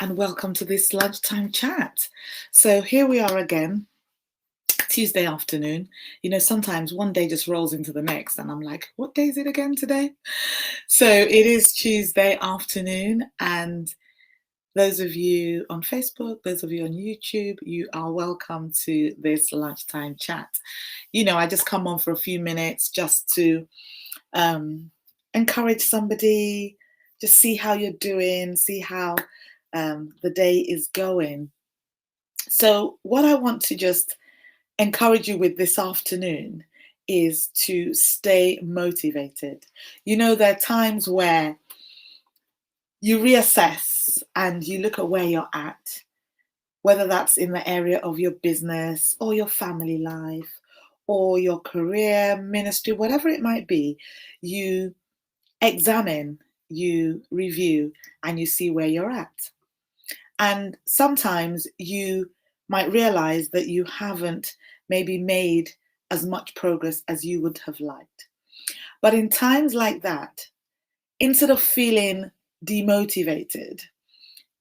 and welcome to this lunchtime chat. So, here we are again, Tuesday afternoon. Sometimes one day just rolls into the next, and I'm like, what day is it again today? So, it is Tuesday afternoon, and those of you on Facebook, those of you on YouTube, you are welcome to this lunchtime chat. I just come on for a few minutes just to um, encourage somebody, just see how you're doing, see how the day is going. So, what I want to just encourage you with this afternoon is to stay motivated. There are times where you reassess and you look at where you're at, whether that's in the area of your business or your family life or your career, ministry, whatever it might be. You examine, you review, and you see where you're at. And sometimes you might realize that you haven't maybe made as much progress as you would have liked. But in times like that, instead of feeling demotivated,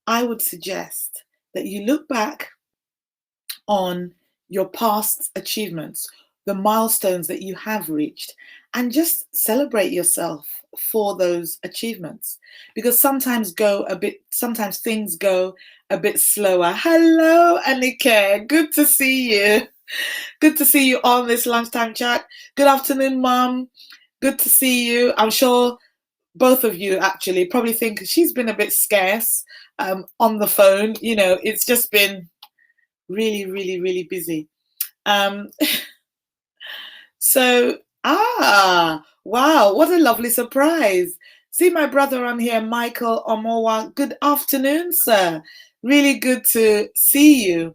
I would suggest that you look back on your past achievements, the milestones that you have reached, and just celebrate yourself for those achievements. Because sometimes things go a bit slower. Hello, Anike. Good to see you. Good to see you on this lunchtime chat. Good afternoon, Mum. Good to see you. I'm sure both of you actually probably think she's been a bit scarce on the phone. It's just been really, really, really busy. Um, wow, what a lovely surprise. See my brother on here, Michael Omowa. Good afternoon, sir. Really good to see you.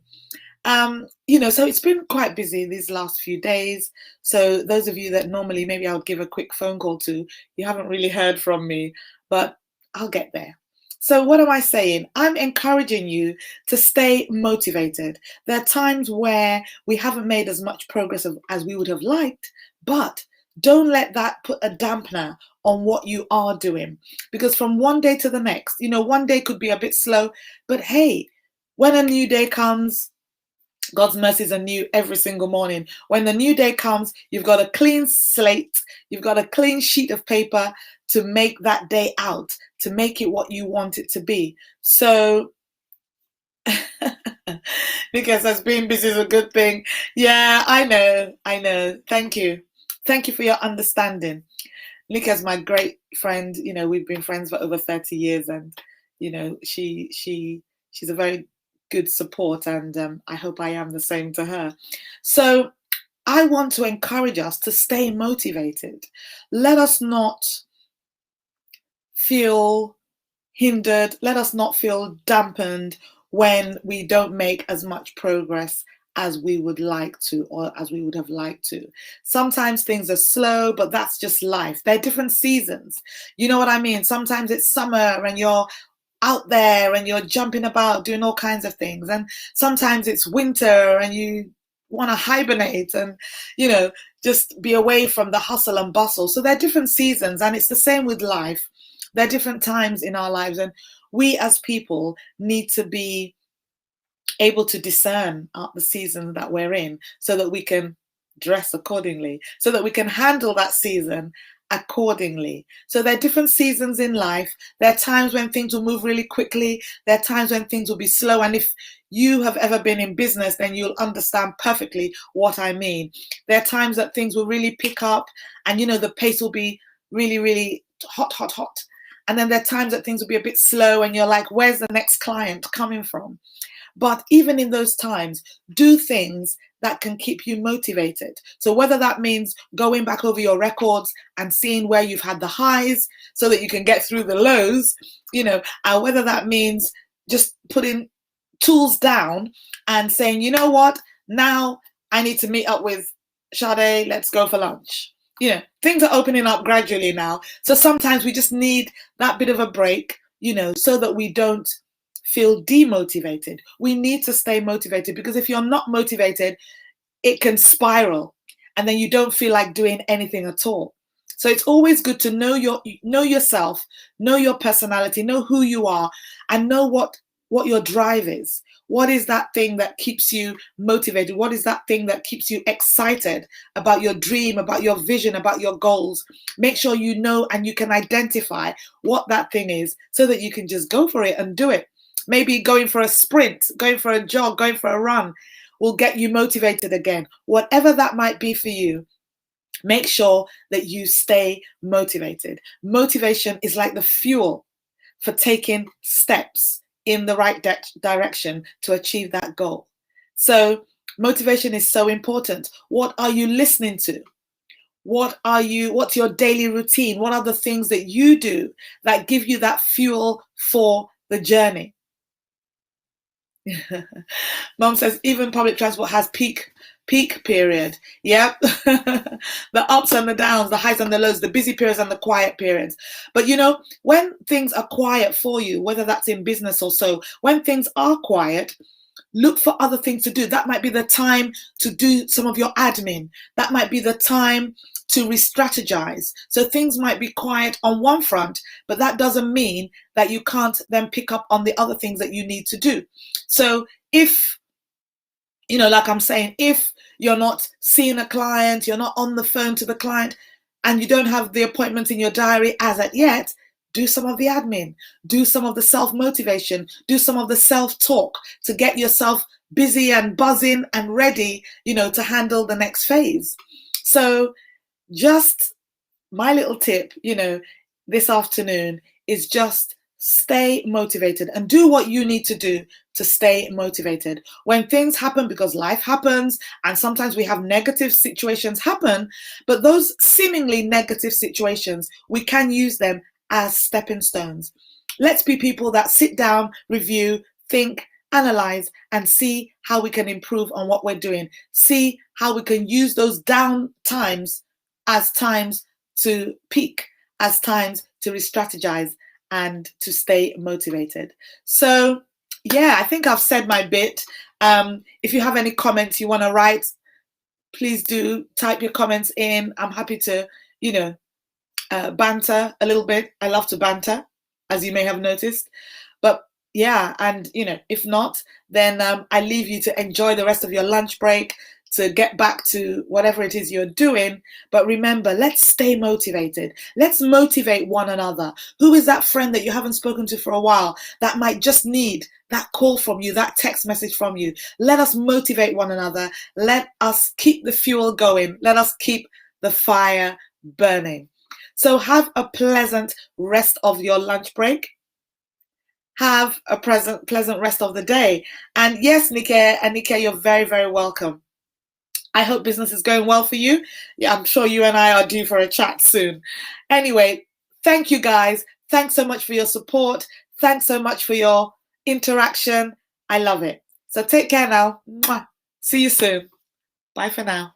So it's been quite busy these last few days. So those of you that normally maybe I would give a quick phone call to, you haven't really heard from me, but I'll get there. So what am I saying? I'm encouraging you to stay motivated. There are times where we haven't made as much progress as we would have liked, but don't let that put a dampener on what you are doing. Because from one day to the next, one day could be a bit slow, but hey, when a new day comes, God's mercies are new every single morning. When the new day comes, you've got a clean slate, you've got a clean sheet of paper to make that day out, to make it what you want it to be. So, because as being busy is a good thing. Yeah, I know. Thank you. Thank you for your understanding. Nika's my great friend. We've been friends for over 30 years, and she's a very good support, and I hope I am the same to her. So I want to encourage us to stay motivated. Let us not feel hindered. Let us not feel dampened when we don't make as much progress as we would like to, or as we would have liked to. Sometimes things are slow, but that's just life. They're different seasons. You know what I mean? Sometimes it's summer and you're out there and you're jumping about doing all kinds of things. And sometimes it's winter and you want to hibernate and, just be away from the hustle and bustle. So they're different seasons, and it's the same with life. There are different times in our lives, and we as people need to be able to discern the season that we're in so that we can dress accordingly, so that we can handle that season accordingly. So there are different seasons in life. There are times when things will move really quickly. There are times when things will be slow. And if you have ever been in business, then you'll understand perfectly what I mean. There are times that things will really pick up and, the pace will be really, really hot, hot, hot. And then there are times that things will be a bit slow and you're like, where's the next client coming from? But even in those times, do things that can keep you motivated. So whether that means going back over your records and seeing where you've had the highs so that you can get through the lows, and whether that means just putting tools down and saying, you know what, now I need to meet up with Sade, let's go for lunch. Things are opening up gradually now. So sometimes we just need that bit of a break, so that we don't feel demotivated. We need to stay motivated, because if you're not motivated, it can spiral and then you don't feel like doing anything at all. So it's always good to know yourself, know your personality, know who you are, and know what your drive is. What is that thing that keeps you motivated? What is that thing that keeps you excited about your dream, about your vision, about your goals? Make sure you know and you can identify what that thing is so that you can just go for it and do it. Maybe going for a sprint, going for a jog, going for a run will get you motivated again. Whatever that might be for you, make sure that you stay motivated. Motivation is like the fuel for taking steps in the right direction to achieve that goal. So motivation is so important. What are you listening to? What's your daily routine? What are the things that you do that give you that fuel for the journey? Mom says even public transport has peak period. Yep. The ups and the downs, the highs and the lows, the busy periods and the quiet periods. But when things are quiet for you, whether that's in business or so, when things are quiet, look for other things to do. That might be the time to do some of your admin. That might be the time to re-strategize. So things might be quiet on one front, but that doesn't mean that you can't then pick up on the other things that you need to do. So if, like I'm saying, if you're not seeing a client, you're not on the phone to the client, and you don't have the appointment in your diary as at yet, do some of the admin, do some of the self-motivation, do some of the self-talk to get yourself busy and buzzing and ready, to handle the next phase. So just my little tip, this afternoon is just stay motivated and do what you need to do to stay motivated. When things happen, because life happens, and sometimes we have negative situations happen, but those seemingly negative situations, we can use them as stepping stones. Let's be people that sit down, review, think, analyze, and see how we can improve on what we're doing. See how we can use those down times as times to peak, as times to re-strategize and to stay motivated. So yeah, I think I've said my bit. If you have any comments you want to write, please do type your comments in. I'm happy to, banter a little bit. I love to banter, as you may have noticed. But yeah, and if not, then I leave you to enjoy the rest of your lunch break, to get back to whatever it is you're doing. But remember, let's stay motivated. Let's motivate one another. Who is that friend that you haven't spoken to for a while that might just need that call from you, that text message from you? Let us motivate one another. Let us keep the fuel going. Let us keep the fire burning. So have a pleasant rest of your lunch break. Have a pleasant rest of the day. And yes, Nike, you're very, very welcome. I hope business is going well for you. Yeah, I'm sure you and I are due for a chat soon. Anyway, thank you guys. Thanks so much for your support. Thanks so much for your interaction. I love it. So take care now. Mwah. See you soon. Bye for now.